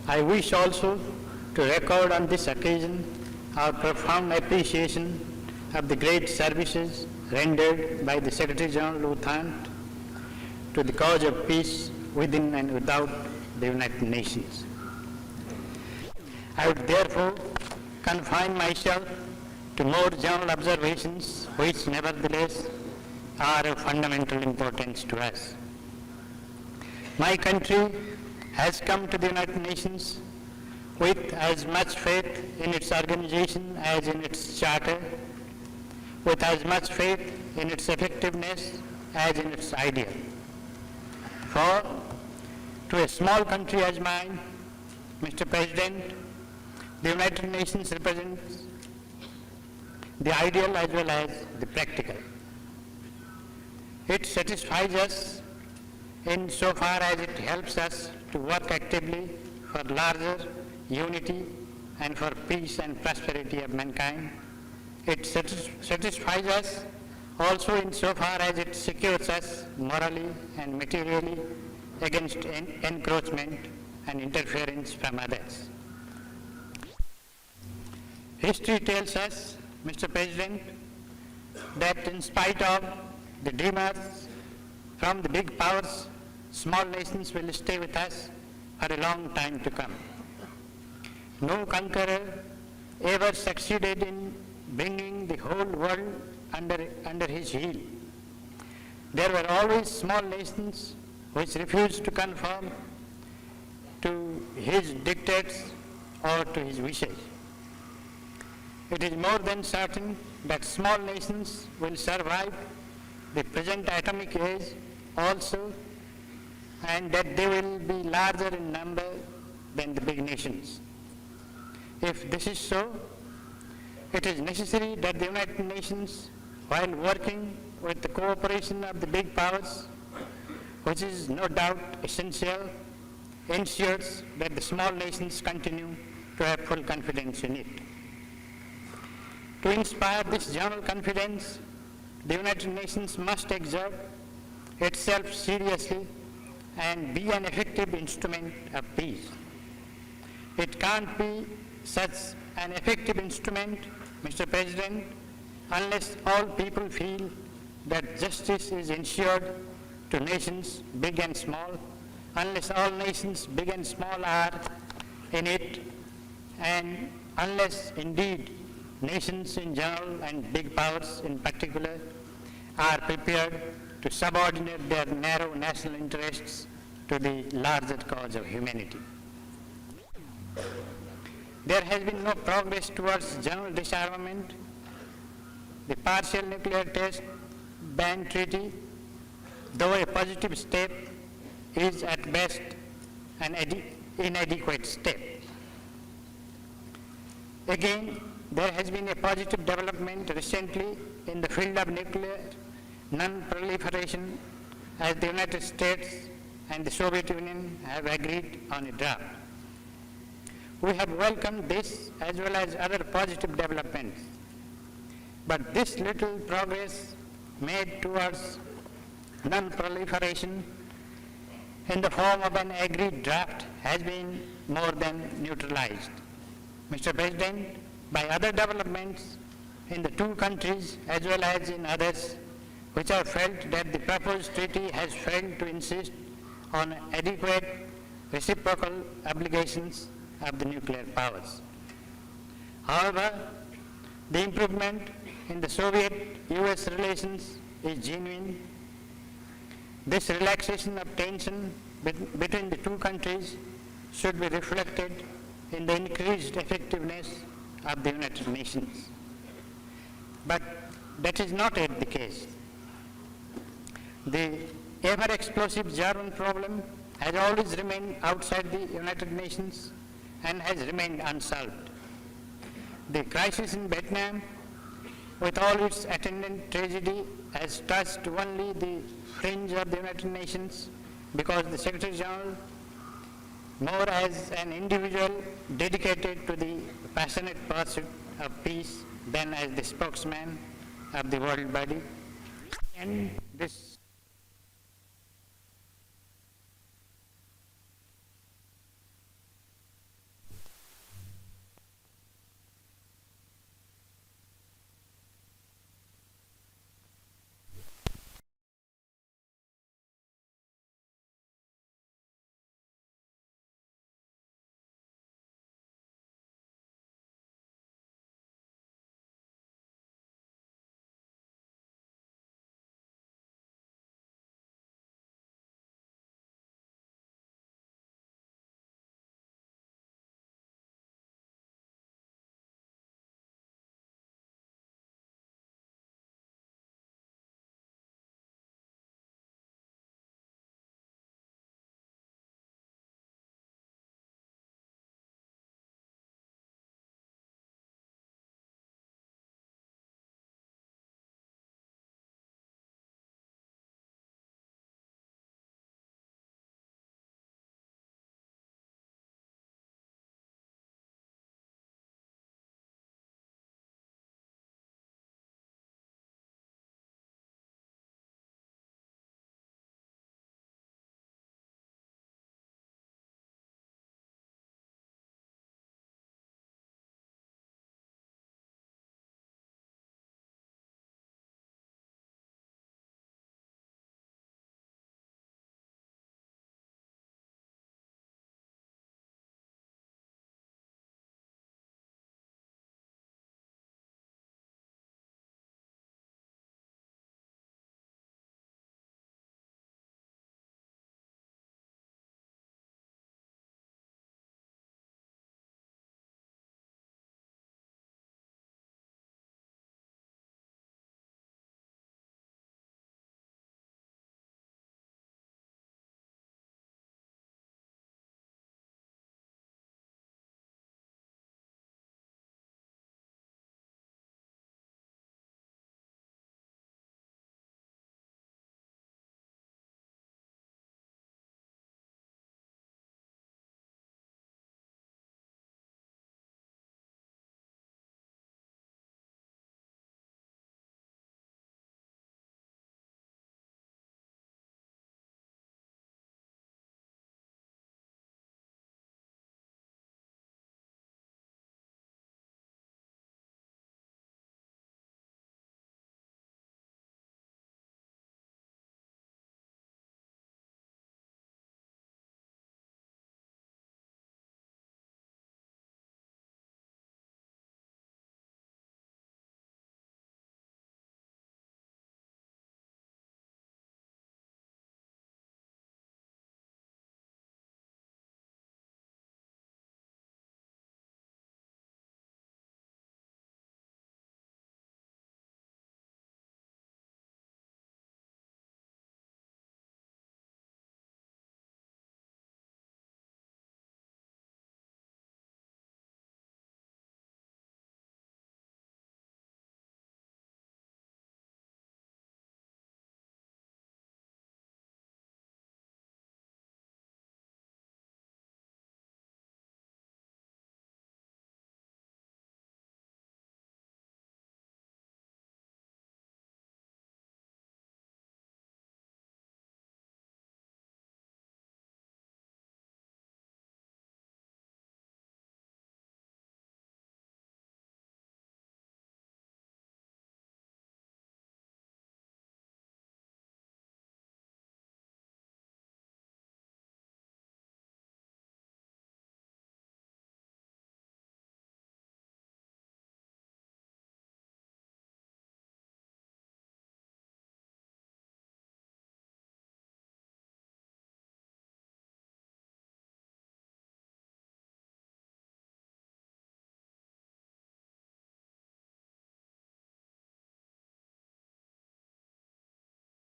I wish also to record on this occasion our profound appreciation of the great services rendered by the Secretary General U Thant to the cause of peace within and without the United Nations. I would therefore confine myself to more general observations which nevertheless are of fundamental importance to us. My country has come to the United Nations with as much faith in its organization as in its charter, with as much faith in its effectiveness as in its ideal. For to a small country as mine, Mr. President, the United Nations represents the ideal as well as the practical. It satisfies us in so far as it helps us to work actively for larger unity and for peace and prosperity of mankind. It satisfies us also in so far as it secures us morally and materially against encroachment and interference from others. History tells us, Mr. President, that in spite of the dreamers from the big powers, small nations will stay with us for a long time to come. No conqueror ever succeeded in bringing the whole world under his heel. There were always small nations which refused to conform to his dictates or to his wishes. It is more than certain that small nations will survive the present atomic age also, and that they will be larger in number than the big nations. If this is so, it is necessary that the United Nations, while working with the cooperation of the big powers, which is no doubt essential, ensures that the small nations continue to have full confidence in it. To inspire this general confidence, the United Nations must exert itself seriously and be an effective instrument of peace. It can't be such an effective instrument, Mr. President, unless all people feel that justice is ensured to nations big and small, unless all nations big and small are in it, and unless indeed nations in general and big powers in particular are prepared to subordinate their narrow national interests to the larger cause of humanity. There has been no progress towards general disarmament. The partial nuclear test ban treaty, though a positive step, is at best an inadequate step. Again, there has been a positive development recently in the field of nuclear non-proliferation, as the United States and the Soviet Union have agreed on a draft. We have welcomed this as well as other positive developments. But this little progress made towards non-proliferation in the form of an agreed draft has been more than neutralized. Mr. President, by other developments in the two countries as well as in others, which have felt that the proposed treaty has failed to insist on adequate reciprocal obligations of the nuclear powers. However, the improvement in the Soviet-US relations is genuine. This relaxation of tension between the two countries should be reflected in the increased effectiveness of the United Nations. But that is not yet the case. The ever-explosive German problem has always remained outside the United Nations and has remained unsolved. The crisis in Vietnam, with all its attendant tragedy, has touched only the fringe of the United Nations because the Secretary General, more as an individual dedicated to the passionate pursuit of peace than as the spokesman of the world body. And this